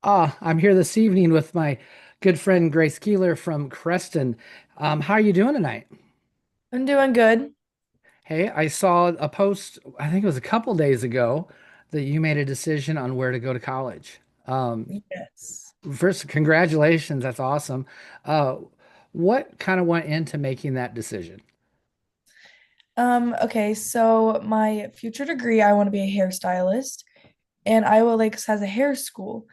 I'm here this evening with my good friend Grace Keeler from Creston. How are you doing tonight? I'm doing good. Hey, I saw a post, I think it was a couple days ago, that you made a decision on where to go to college. Um, Yes. First, congratulations. That's awesome. Uh, what kind of went into making that decision? Okay, so my future degree, I want to be a hairstylist, and Iowa Lakes has a hair school.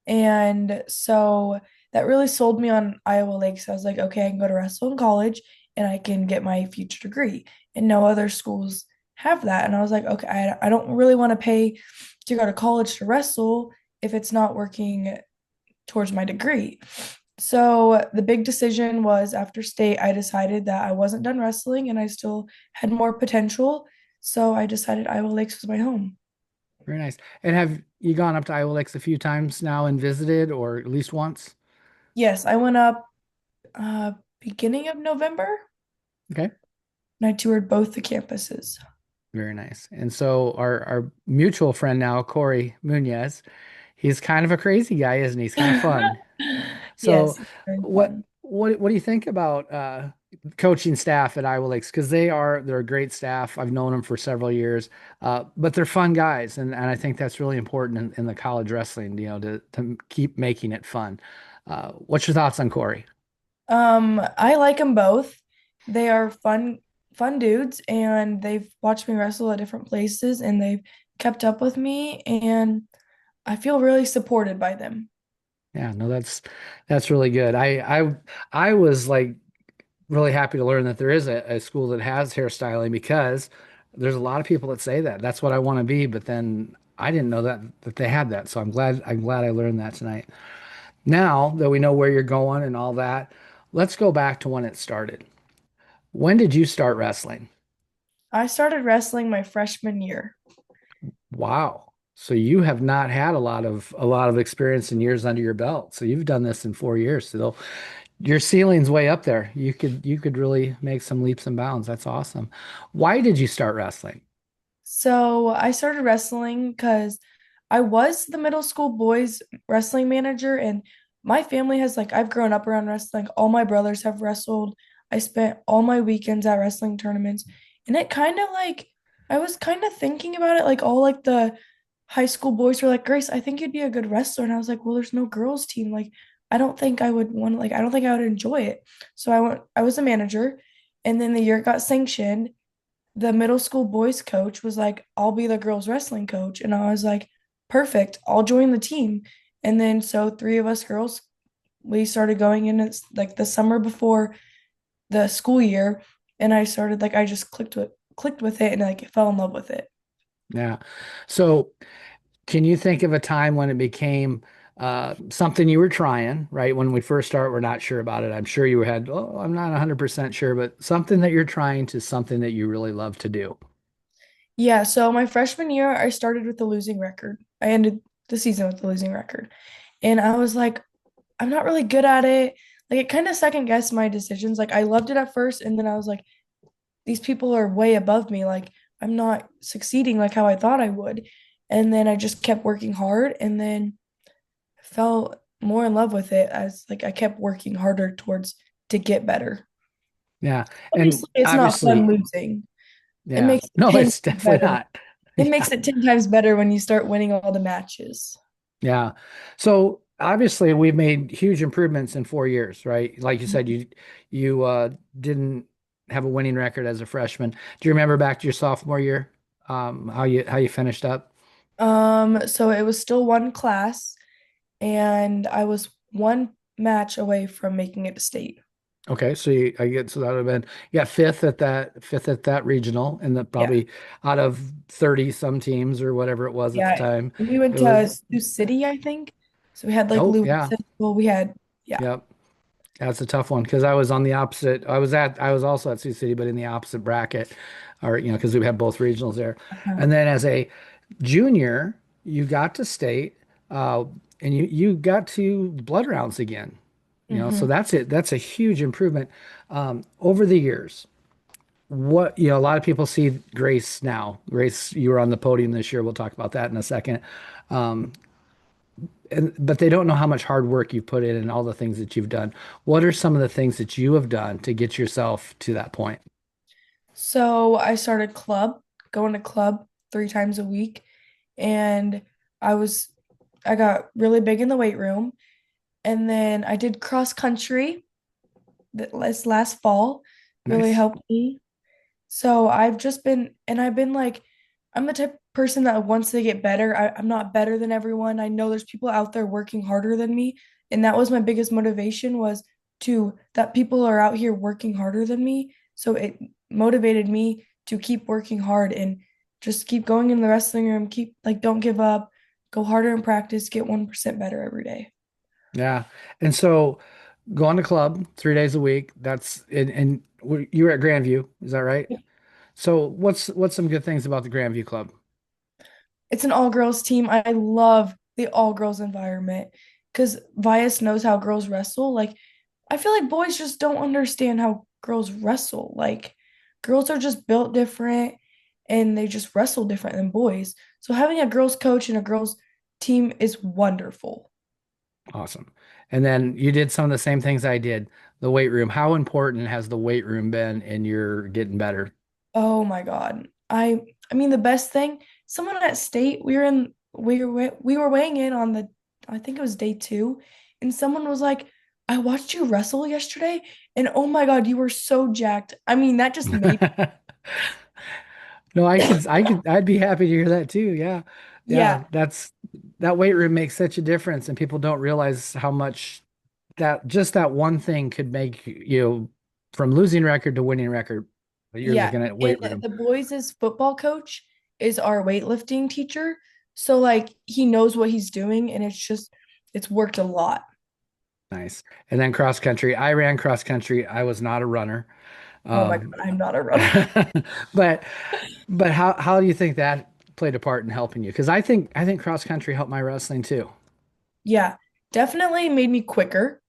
And so that really sold me on Iowa Lakes. I was like, okay, I can go to Russell in college and I can get my future degree. And no other schools have that. And I was like, okay, I don't really want to pay to go to college to wrestle if it's not working towards my degree. So the big decision was after state, I decided that I wasn't done wrestling and I still had more potential. So I decided Iowa Lakes was my home. Very nice. And have you gone up to Iowa Lakes a few times now and visited, or at least once? Yes, I went up beginning of November Okay. and I toured both the campuses. Very nice. And so our mutual friend now, Corey Munoz, he's kind of a crazy guy, isn't he? He's kind of fun. So Yes, it's very what fun. what do you think about coaching staff at Iowa Lakes? Because they're a great staff. I've known them for several years, but they're fun guys, and I think that's really important in the college wrestling, to keep making it fun. What's your thoughts on Corey? I like them both. They are fun dudes, and they've watched me wrestle at different places, and they've kept up with me, and I feel really supported by them. Yeah, no, that's really good. I was like really happy to learn that there is a school that has hairstyling because there's a lot of people that say that. That's what I want to be, but then I didn't know that they had that. So I'm glad I learned that tonight. Now that we know where you're going and all that, let's go back to when it started. When did you start wrestling? I started wrestling my freshman year. Wow. So you have not had a lot of experience and years under your belt. So you've done this in 4 years. So your ceiling's way up there. You could really make some leaps and bounds. That's awesome. Why did you start wrestling? So I started wrestling because I was the middle school boys wrestling manager, and my family has like I've grown up around wrestling. All my brothers have wrestled. I spent all my weekends at wrestling tournaments, and it kind of like I was kind of thinking about it, like all like the high school boys were like, Grace, I think you'd be a good wrestler. And I was like, well, there's no girls team. Like, I don't think I would want like I don't think I would enjoy it. So I was a manager, and then the year it got sanctioned, the middle school boys coach was like, I'll be the girls wrestling coach. And I was like, perfect, I'll join the team. And then so three of us girls, we started going in it's like the summer before the school year. And I started like I just clicked with it and like fell in love with it. Yeah. So can you think of a time when it became something you were trying, right? When we first start, we're not sure about it. I'm sure you had, oh, I'm not 100% sure, but something that you're trying to something that you really love to do. Yeah, so my freshman year, I started with the losing record. I ended the season with the losing record. And I was like, I'm not really good at it. Like it kind of second guessed my decisions. Like I loved it at first, and then I was like, these people are way above me. Like I'm not succeeding like how I thought I would. And then I just kept working hard and then fell more in love with it as like I kept working harder towards to get better. Yeah. And Obviously, it's not fun obviously, losing. It yeah, makes it no, 10 it's times definitely better. not. It Yeah. makes it 10 times better when you start winning all the matches. Yeah. So obviously we've made huge improvements in 4 years, right? Like you said, you didn't have a winning record as a freshman. Do you remember back to your sophomore year, how you finished up? So it was still one class, and I was one match away from making it to state. Okay, so so that would have been fifth at that regional, and that Yeah. probably out of 30 some teams or whatever it was at the Yeah. time. We went It was to Sioux City, I think. So we had like oh Louis yeah, Central. We had, yeah. yep. That's a tough one because I was on the opposite. I was also at Sioux City, but in the opposite bracket, or because we had both regionals there. Uh-huh. And then as a junior, you got to state, uh, and you got to blood rounds again. So Hmm. that's it. That's a huge improvement over the years. A lot of people see Grace now. Grace, you were on the podium this year. We'll talk about that in a second. and but they don't know how much hard work you've put in and all the things that you've done. What are some of the things that you have done to get yourself to that point? So I started club, going to club 3 times a week, and I was I got really big in the weight room, and then I did cross country that last fall. Really Nice. helped me. So I've been like, I'm the type of person that wants to get better. I'm not better than everyone. I know there's people out there working harder than me. And that was my biggest motivation was to that people are out here working harder than me. So it motivated me to keep working hard and just keep going in the wrestling room, keep like don't give up, go harder in practice, get 1% better every day. Yeah. And so going to club 3 days a week, and you were at Grandview, is that right? So what's some good things about the Grandview Club? It's an all girls team. I love the all girls environment because Vias knows how girls wrestle. Like, I feel like boys just don't understand how girls wrestle. Like, girls are just built different and they just wrestle different than boys. So, having a girls coach and a girls team is wonderful. Awesome. And then you did some of the same things I did. The weight room. How important has the weight room been in your getting better? Oh my God. I mean the best thing, someone at state, we were weighing in on the I think it was day 2, and someone was like, "I watched you wrestle yesterday and oh my God, you were so jacked." I mean, that just made No, I'd be happy to hear that too. Yeah. Yeah. yeah, That weight room makes such a difference, and people don't realize how much that one thing could make you from losing record to winning record. But you're yeah. looking at And weight room. the boys' football coach is our weightlifting teacher. So like he knows what he's doing and it's worked a lot. Nice. And then cross country. I ran cross country. I was not a runner. Oh my Um, God, I'm not a runner. but how do you think that played a part in helping you? Because I think cross country helped my wrestling too. Yeah, definitely made me quicker.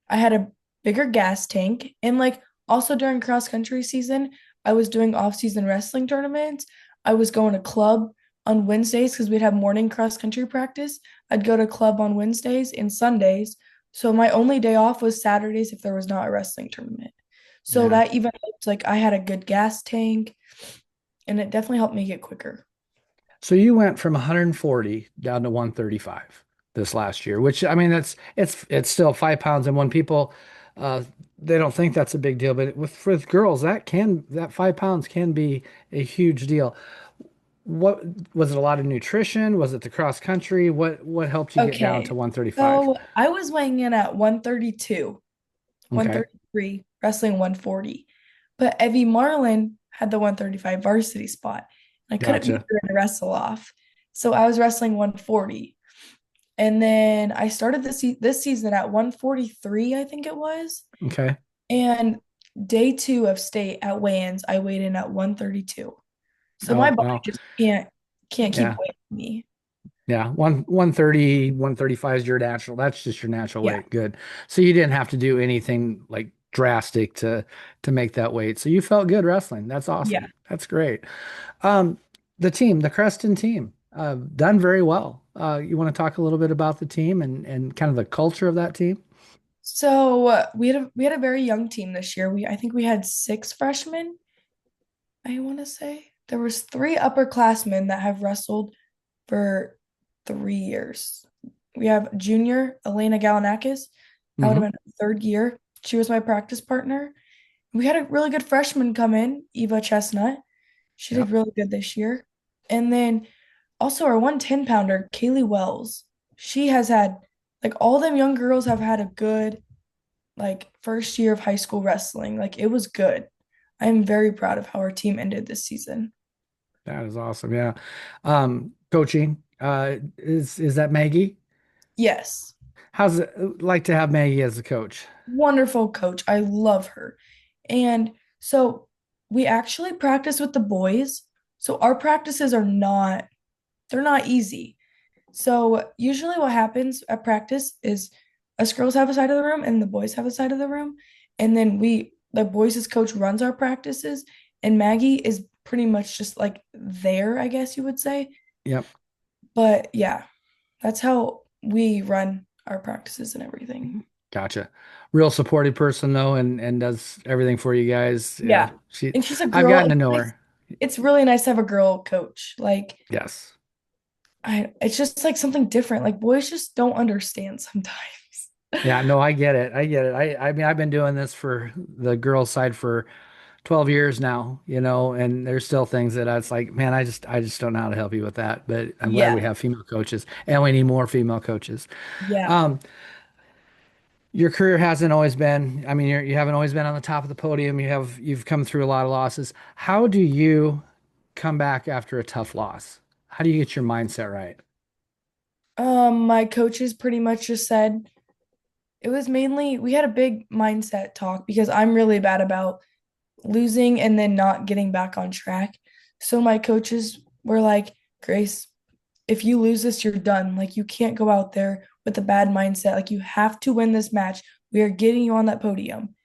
I had a bigger gas tank. And like also during cross country season, I was doing off-season wrestling tournaments. I was going to club on Wednesdays because we'd have morning cross country practice. I'd go to club on Wednesdays and Sundays. So my only day off was Saturdays if there was not a wrestling tournament. So Yeah. that even helped, like I had a good gas tank and it definitely helped me get quicker. So you went from 140 down to 135 this last year, which I mean it's still 5 pounds. And when people uh, they don't think that's a big deal, but with girls that 5 pounds can be a huge deal. What was it? A lot of nutrition? Was it the cross country? What helped you get down to Okay. 135? So I was weighing in at 132. Okay, 133, wrestling 140. But Evie Marlin had the 135 varsity spot. I couldn't beat gotcha. her in the wrestle off. So I was wrestling 140. And then I started this season at 143, I think it was. Okay. And day 2 of state at weigh-ins, I weighed in at 132. So my Oh, body well, just can't keep yeah. weighing me. Yeah, 130, 135 is your natural. That's just your natural Yeah. weight. Good. So you didn't have to do anything like drastic to make that weight. So you felt good wrestling. That's Yeah. awesome. That's great. Um, the Creston team, done very well. You want to talk a little bit about the team and kind of the culture of that team? So we had a very young team this year. I think we had 6 freshmen. I want to say there was 3 upperclassmen that have wrestled for 3 years. We have junior Elena Galanakis. That would have Hmm. been her 3rd year. She was my practice partner. We had a really good freshman come in, Eva Chestnut. She did Yep. really good this year. And then also our 110 pounder, Kaylee Wells. She has had like all them young girls have had a good like first year of high school wrestling. Like it was good. I am very proud of how our team ended this season. That is awesome. Yeah. Coaching, is that Maggie? Yes. How's it like to have Maggie as a coach? Wonderful coach. I love her. And so we actually practice with the boys. So our practices they're not easy. So usually what happens at practice is us girls have a side of the room and the boys have a side of the room. And then the boys' coach runs our practices and Maggie is pretty much just like there, I guess you would say. Yep. But yeah, that's how we run our practices and everything. Mhm. Gotcha. Real supportive person though, and does everything for you guys. Yeah, Yeah. And she's a I've girl. gotten to know her. It's really nice to have a girl coach. Like Yes. it's just like something different. Like boys just don't understand sometimes. Yeah, no, I get it. I get it. I mean, I've been doing this for the girls' side for 12 years now, and there's still things that I was like, man, I just don't know how to help you with that. But I'm glad we Yeah. have female coaches and we need more female coaches. Yeah. Um, your career hasn't always been, I mean, you haven't always been on the top of the podium. You've come through a lot of losses. How do you come back after a tough loss? How do you get your mindset right? My coaches pretty much just said it was mainly we had a big mindset talk because I'm really bad about losing and then not getting back on track. So my coaches were like, Grace, if you lose this, you're done. Like you can't go out there with a bad mindset. Like you have to win this match. We are getting you on that podium.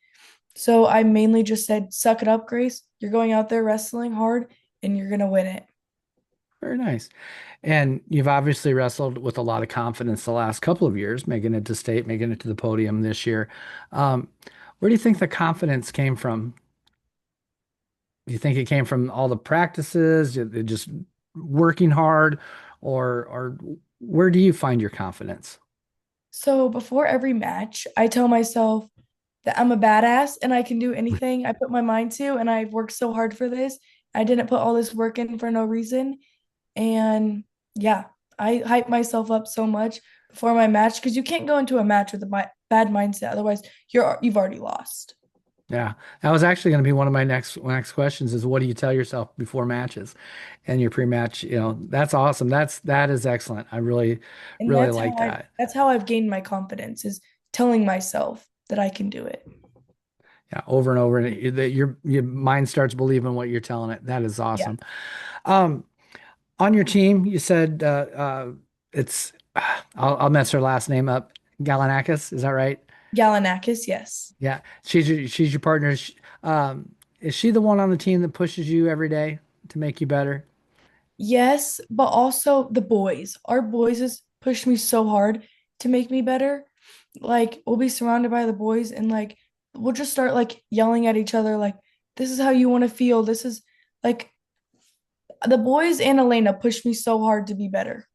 So I mainly just said, suck it up, Grace. You're going out there wrestling hard and you're gonna win it. Very nice. And you've obviously wrestled with a lot of confidence the last couple of years, making it to state, making it to the podium this year. Um, where do you think the confidence came from? Do you think it came from all the practices, just working hard, or where do you find your confidence? So before every match, I tell myself that I'm a badass and I can do anything I put my mind to, and I've worked so hard for this. I didn't put all this work in for no reason. And yeah, I hype myself up so much before my match because you can't go into a match with a bad mindset. Otherwise, you've already lost. Yeah, that was actually going to be one of my next questions is what do you tell yourself before matches and your pre-match, that's awesome. That is excellent. I really, And really like that. that's how I've gained my confidence is telling myself that I can do it. Yeah, over and over, and your mind starts believing what you're telling it. That is Yeah. awesome. Um, on your team, you said it's I'll mess her last name up. Galanakis, is that right? Galanakis, yes. Yeah, she's your partner. Is she the one on the team that pushes you every day to make you better? Yes, but also the boys. Our boys has pushed me so hard to make me better. Like we'll be surrounded by the boys and like we'll just start like yelling at each other like this is how you want to feel. This is like the boys and Elena pushed me so hard to be better.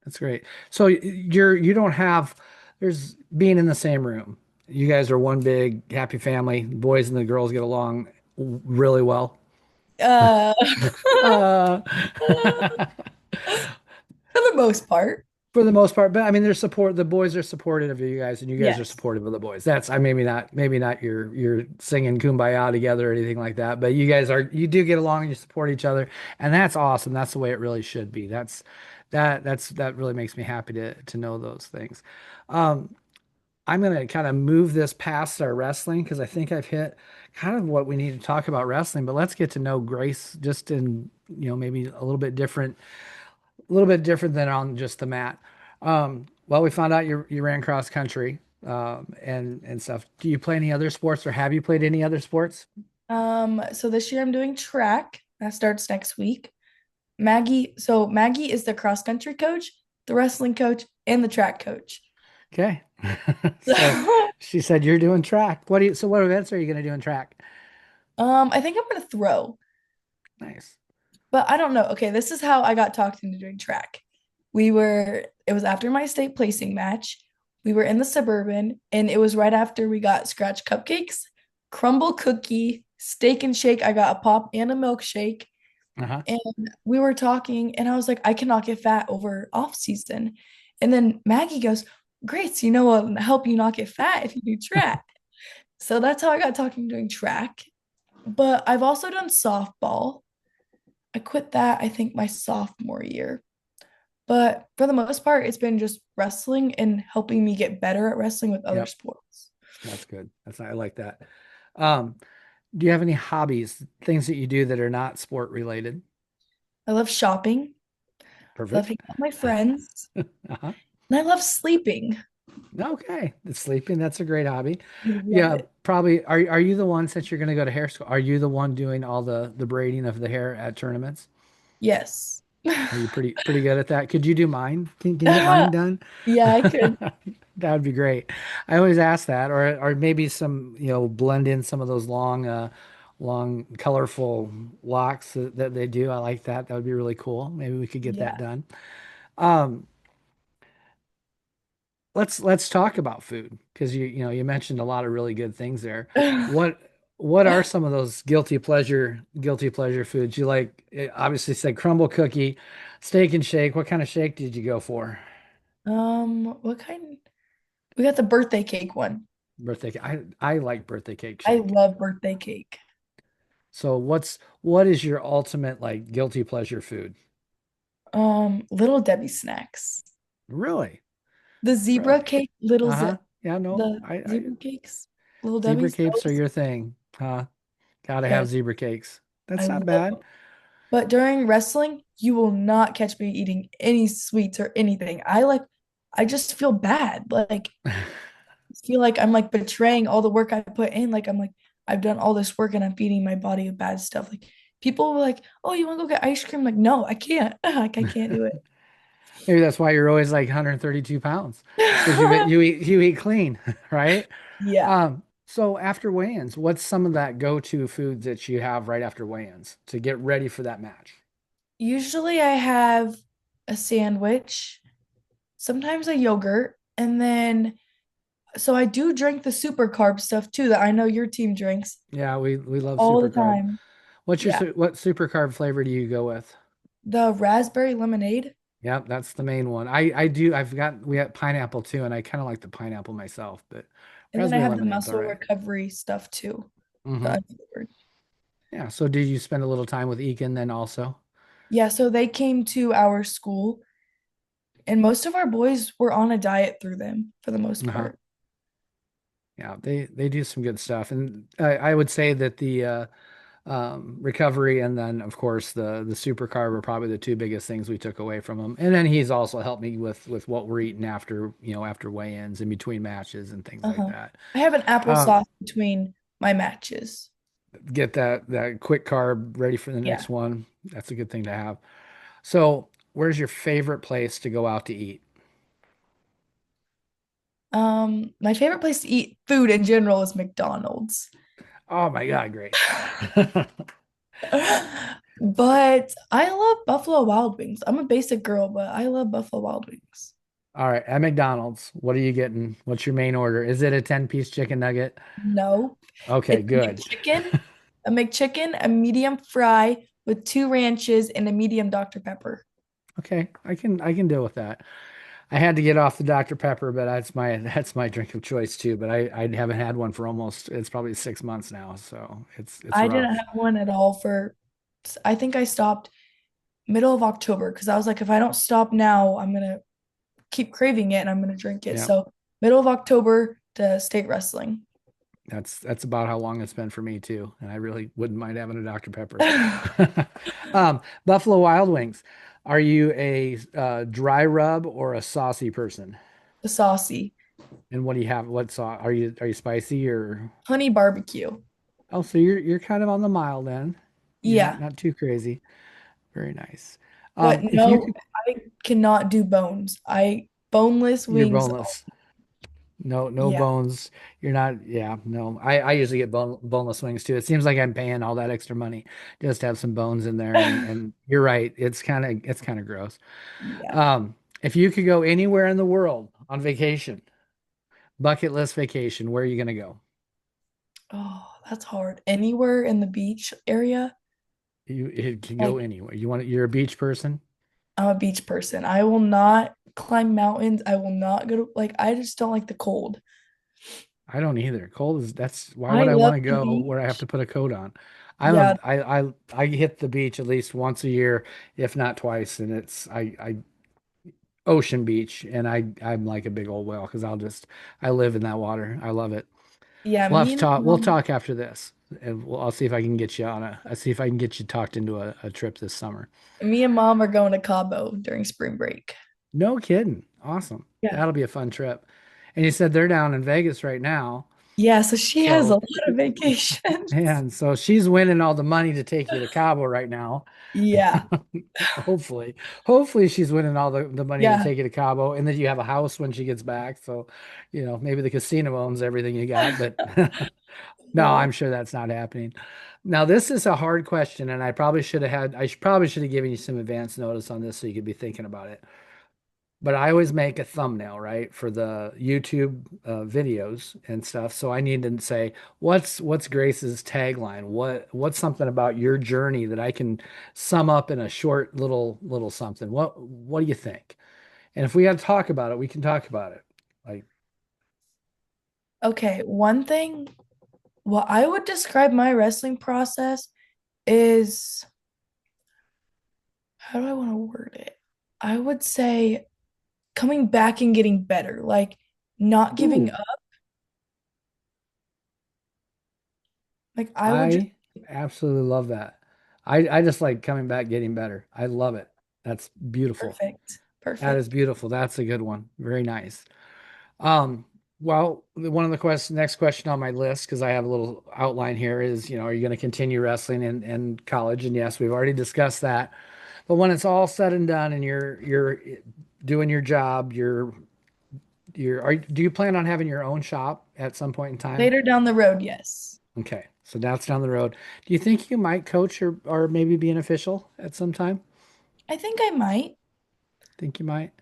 That's great. So you don't have there's being in the same room. You guys are one big happy family. The boys and the girls get along really well. Uh Uh, for the most part. for the most part, but I mean, the boys are supportive of you guys, and you guys are Yes. supportive of the boys. That's, I maybe not you're singing Kumbaya together or anything like that, but you do get along and you support each other, and that's awesome. That's the way it really should be. That really makes me happy to know those things. Um, I'm gonna kind of move this past our wrestling because I think I've hit kind of what we need to talk about wrestling, but let's get to know Grace just in, maybe a little bit different than on just the mat. Well, we found out you ran cross country and stuff. Do you play any other sports, or have you played any other sports? So this year I'm doing track. That starts next week. Maggie is the cross country coach, the wrestling coach, and the track coach. Okay. So she said you're doing track. What events are you going to do in track? I think I'm gonna throw, Nice. but I don't know. Okay, this is how I got talked into doing track. It was after my state placing match. We were in the suburban, and it was right after we got scratch cupcakes, crumble cookie, steak and shake. I got a pop and a milkshake. Uh-huh. And we were talking, and I was like, I cannot get fat over off season. And then Maggie goes, Grace, what'll help you not get fat if you do track. So that's how I got talking doing track. But I've also done softball. I quit that, I think, my sophomore year. But for the most part, it's been just wrestling and helping me get better at wrestling with other Yep. sports. That's good. I like that. Um, do you have any hobbies, things that you do that are not sport related? I love shopping. I love Perfect. hanging out with my friends. Uh-huh. And I love sleeping. Okay. Sleeping, that's a great hobby. I love Yeah, it. probably. Are you the one, since you're going to go to hair school, are you the one doing all the braiding of the hair at tournaments? Yes. Are you pretty good at that? Could you do mine? Can you get mine done? Yeah, I could. That would be great. I always ask that, or maybe some, blend in some of those long, colorful locks that they do. I like that. That would be really cool. Maybe we could get that Yeah. done. Um, let's talk about food because you mentioned a lot of really good things there. What what are some of those guilty pleasure foods you like? Obviously said crumble cookie, steak and shake. What kind of shake did you go for? What kind? We got the birthday cake one. Birthday cake. I like birthday cake I shake. love birthday cake. So what is your ultimate like guilty pleasure food? Little Debbie snacks. Really? The Really? zebra cake, little ze Uh-huh. Yeah, no. the zebra cakes, little Zebra Debbie's. cakes are Those, your thing. Huh? Gotta have yes, zebra cakes. I That's not love bad. them. But during wrestling, you will not catch me eating any sweets or anything. I just feel bad. Like, I feel like I'm like betraying all the work I put in. Like, I've done all this work and I'm feeding my body with bad stuff. Like, people were like, oh, you want to go get ice cream? Like, no, I can't. Like, I can't do Maybe that's why you're always like 132 pounds because you it. you eat clean, right? Yeah. So after weigh-ins, what's some of that go-to foods that you have right after weigh-ins to get ready for that match? Usually I have a sandwich, sometimes a yogurt, and then so I do drink the super carb stuff too that I know your team drinks Yeah, we love all super the carb. time. What's Yeah. what super carb flavor do you go with? The raspberry lemonade, Yep, that's the main one. We got pineapple too, and I kind of like the pineapple myself, but and then I raspberry have the lemonade's all muscle right. recovery stuff too. The Mm-hmm. unflavored. Yeah. So did you spend a little time with Ekin then also? Yeah, so they came to our school and most of our boys were on a diet through them for the most Uh-huh. part. Yeah, they do some good stuff, and I would say that the recovery and then of course the super carb are probably the two biggest things we took away from him. And then he's also helped me with what we're eating after after weigh-ins and between matches and things like Uh-huh. that. I have an Um, applesauce between my matches. get that quick carb ready for the Yeah. next one. That's a good thing to have. So, where's your favorite place to go out to eat? My favorite place to eat food in general is McDonald's. Oh my God, great. But I love Buffalo Wild Wings. I'm a basic girl, but I love Buffalo Wild Wings. All right, at McDonald's, what are you getting? What's your main order? Is it a 10-piece chicken nugget? No, Okay, it's good. a McChicken, a medium fry with two ranches and a medium Dr. Pepper. Okay, I can deal with that. I had to get off the Dr. Pepper, but that's my drink of choice too. But I haven't had one for almost it's probably 6 months now, so it's I didn't rough. have one at all for, I think I stopped middle of October because I was like, if I don't stop now, I'm gonna keep craving it and I'm gonna drink it. Yeah, So middle of October to state wrestling. that's about how long it's been for me too, and I really wouldn't mind having a Dr. Pepper. The Buffalo Wild Wings. Are you a dry rub or a saucy person? saucy And what do you have? What sauce? Are you spicy or? honey barbecue. Oh, so you're kind of on the mild end. You're not Yeah, not too crazy. Very nice. but If you no, could, I cannot do bones. I boneless you're wings. boneless. No Yeah, bones. You're not. Yeah, no. I usually get boneless wings too. It seems like I'm paying all that extra money just to have some bones in there. And you're right. It's kind of gross. yeah. Um, if you could go anywhere in the world on vacation, bucket list vacation, where are you gonna go? Oh, that's hard. Anywhere in the beach area, It can go like anywhere. You're a beach person? I'm a beach person. I will not climb mountains. I will not go to like I just don't like the cold. I don't either. Cold is that's why I would I want love to the go where I have beach. to put a coat on? Yeah, I hit the beach at least once a year, if not twice, and it's I ocean beach, and I'm like a big old whale because I live in that water. I love it. yeah. We'll have Me to and talk. We'll mom, talk after this, and I'll see if I can get you on a. I'll see if I can get you talked into a trip this summer. me and mom are going to Cabo during spring break. No kidding. Awesome. Yeah. That'll be a fun trip. And you said they're down in Vegas right now. Yeah, so she has a So, lot of vacations. man, so she's winning all the money to take you to Cabo right now. Yeah. Hopefully, hopefully she's winning all the money to Yeah. take you to Cabo, and that you have a house when she gets back. So, maybe the casino owns everything you got, but no, No. I'm sure that's not happening. Now, this is a hard question, and probably should have given you some advance notice on this so you could be thinking about it. But I always make a thumbnail, right, for the YouTube videos and stuff. So I need to say, what's Grace's tagline? What's something about your journey that I can sum up in a short little something? What do you think? And if we got to talk about it, we can talk about it. Like, Okay, one thing, well, I would describe my wrestling process is, how do I want to word it? I would say coming back and getting better, like not giving ooh, up. Like I would just I absolutely love that. I just like coming back, getting better. I love it. That's beautiful. perfect. That is Perfect. beautiful. That's a good one. Very nice. Um, well, one of the next question on my list, because I have a little outline here, is, are you going to continue wrestling in college? And yes, we've already discussed that. But when it's all said and done, and you're doing your job, do you plan on having your own shop at some point in time? Later down the road, yes. Okay, so that's down the road. Do you think you might coach or maybe be an official at some time? I think I might. Think you might?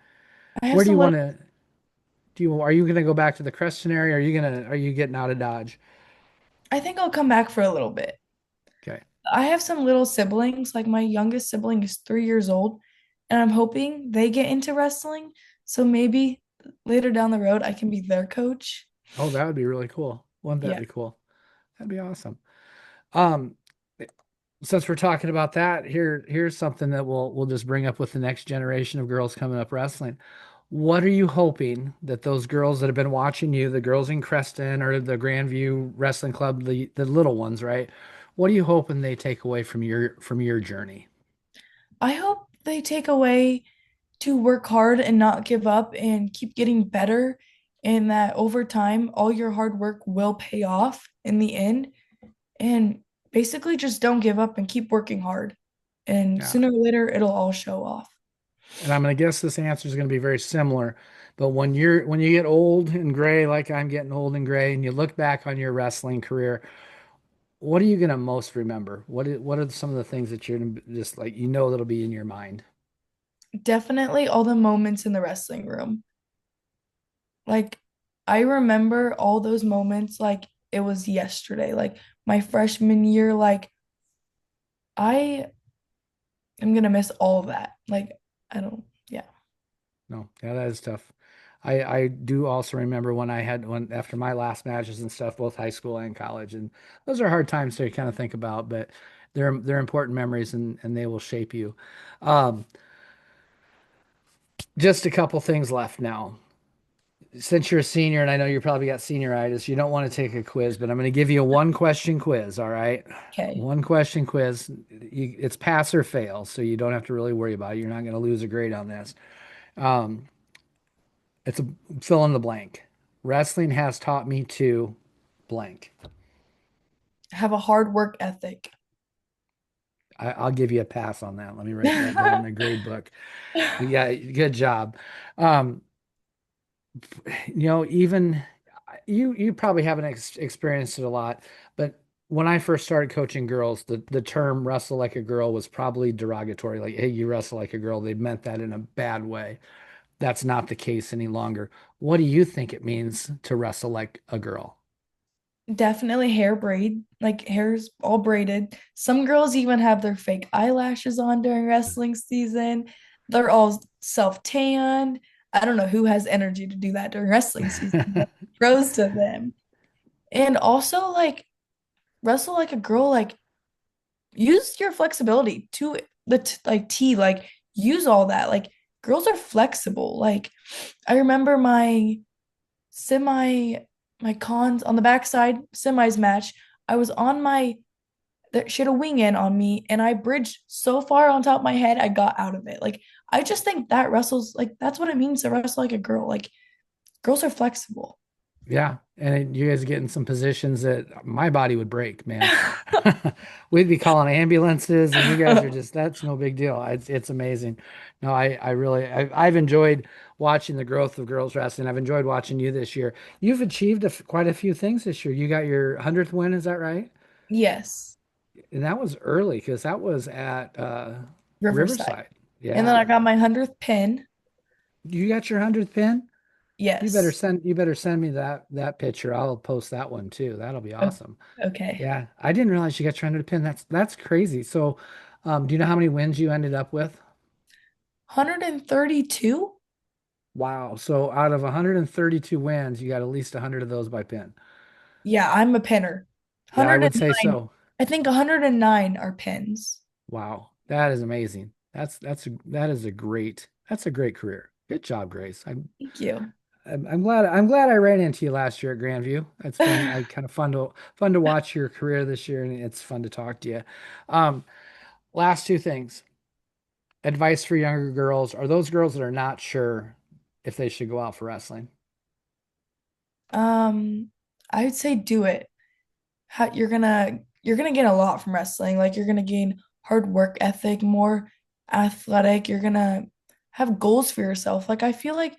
I have Where do you some want little, to? Are you going to go back to the Creston area? Are you getting out of Dodge? I think I'll come back for a little bit. Okay. I have some little siblings, like my youngest sibling is 3 years old, and I'm hoping they get into wrestling. So maybe later down the road, I can be their coach. Oh, that would be really cool. Wouldn't that Yeah, be cool? That'd be awesome. Um, since we're talking about that, here's something that we'll just bring up with the next generation of girls coming up wrestling. What are you hoping that those girls that have been watching you, the girls in Creston or the Grandview Wrestling Club, the little ones, right? What are you hoping they take away from your journey? I hope they take away to work hard and not give up and keep getting better, and that over time, all your hard work will pay off in the end. And basically, just don't give up and keep working hard. And Yeah. sooner or later, it'll all show off. And I'm going to guess this answer is going to be very similar. But when you get old and gray, like I'm getting old and gray, and you look back on your wrestling career, what are you going to most remember? What are some of the things that you're gonna just like that'll be in your mind? Definitely all the moments in the wrestling room. Like, I remember all those moments like it was yesterday. Like, my freshman year, like, I am gonna miss all of that. Like, I don't, yeah. No, yeah, that is tough. I do also remember when I had one after my last matches and stuff, both high school and college, and those are hard times to kind of think about, but they're important memories and they will shape you. Um, just a couple things left now. Since you're a senior, and I know you probably got senioritis, you don't want to take a quiz, but I'm going to give you a one question quiz. All right, Okay. one question quiz. It's pass or fail, so you don't have to really worry about it. You're not going to lose a grade on this. Um, it's a fill in the blank. Wrestling has taught me to blank. Have a hard work ethic. I'll give you a pass on that. Let me write that down in the grade book. Yeah, good job. Um, even you probably haven't experienced it a lot, but when I first started coaching girls, the term wrestle like a girl was probably derogatory. Like, hey, you wrestle like a girl. They meant that in a bad way. That's not the case any longer. What do you think it means to wrestle like a girl? Definitely hair braid, like hair's all braided. Some girls even have their fake eyelashes on during wrestling season. They're all self-tanned. I don't know who has energy to do that during wrestling season, but pros to them. And also like wrestle like a girl, like use your flexibility to like T, like use all that. Like girls are flexible. Like I remember semi my cons on the backside semis match. I was on my she had a wing in on me and I bridged so far on top of my head I got out of it. Like I just think that wrestles like that's what it means to wrestle like a girl. Like girls are flexible. Yeah, and you guys get in some positions that my body would break, man. We'd be calling ambulances, and you guys are just, that's no big deal. It's amazing. No, I really, I've enjoyed watching the growth of girls wrestling. I've enjoyed watching you this year. You've achieved quite a few things this year. You got your 100th win, is that right? Yes, And that was early because that was at Riverside. Riverside. And then Yeah. I got my 100th pin. You got your 100th pin? Yes. You better send me that picture. I'll post that one too. That'll be O- awesome. Okay. Yeah, I didn't realize you got your 100 pin. That's crazy. So, do you know how many wins you ended up with? 132? Wow. So out of 132 wins, you got at least 100 of those by pin. Yeah, I'm a pinner. Yeah, I would say 109. so. I think 109 are pins. Wow, that is amazing. That's a great career. Good job, Grace. Thank you. I'm glad I ran into you last year at Grandview. It's been kind of fun to watch your career this year, and it's fun to talk to you. Um, Last two things. Advice for younger girls are those girls that are not sure if they should go out for wrestling. Um, I would say do it. You're gonna gain a lot from wrestling. Like you're gonna gain hard work ethic, more athletic. You're gonna have goals for yourself. Like I feel like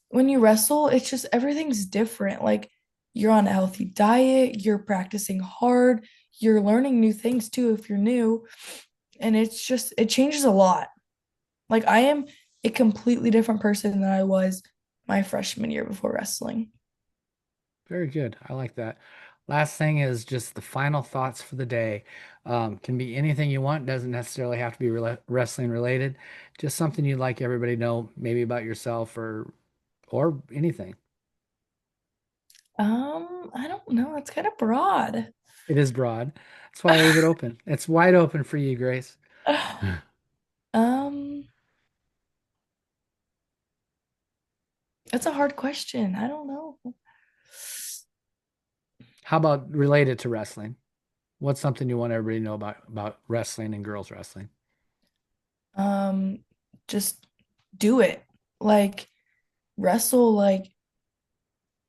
when you wrestle, it's just everything's different. Like you're on a healthy diet, you're practicing hard, you're learning new things too if you're new, and it changes a lot. Like I am a completely different person than I was my freshman year before wrestling. Very good. I like that. Last thing is just the final thoughts for the day. Can be anything you want, doesn't necessarily have to be wrestling related. Just something you'd like everybody to know, maybe about yourself or anything. I don't know. It's kind of broad. It is broad. That's why I leave it open. It's wide open for you, Grace. Um, that's a hard question. I don't know. How about related to wrestling? What's something you want everybody to know about wrestling and girls wrestling? Um, just do it. Like wrestle like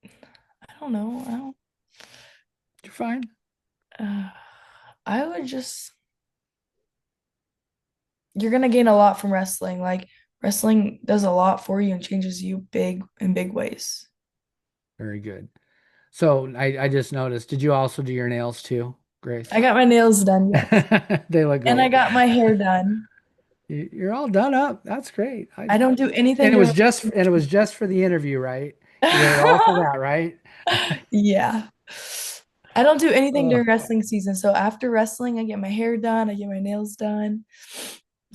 I don't know. You're fine. Uh, I would just you're gonna gain a lot from wrestling. Like wrestling does a lot for you and changes you big ways. Very good. So I just noticed, did you also do your nails too, Grace? I got my nails done, yes. They look And I great. got my hair done. You're all done up. That's great. I don't do anything And during it was just for the interview, right? You did it all for that, right? yeah. I don't do anything Oh, during wrestling season. So after wrestling, I get my hair done, I get my nails done.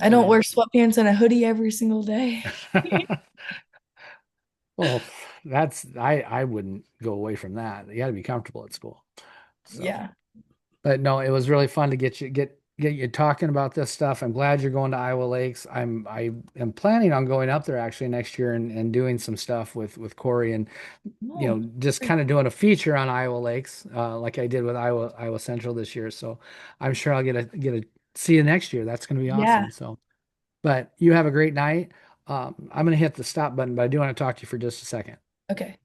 I don't wear good. sweatpants and a hoodie every single day. Well, I wouldn't go away from that. You got to be comfortable at school. So. Yeah. But no, it was really fun to get you talking about this stuff. I'm glad you're going to Iowa Lakes. I am planning on going up there actually next year and doing some stuff with Corey and Oh, just kind of doing a feature on Iowa Lakes like I did with Iowa Central this year. So I'm sure I'll get a see you next year. That's going to be yeah. awesome. So, but you have a great night. I'm going to hit the stop button, but I do want to talk to you for just a second. Okay.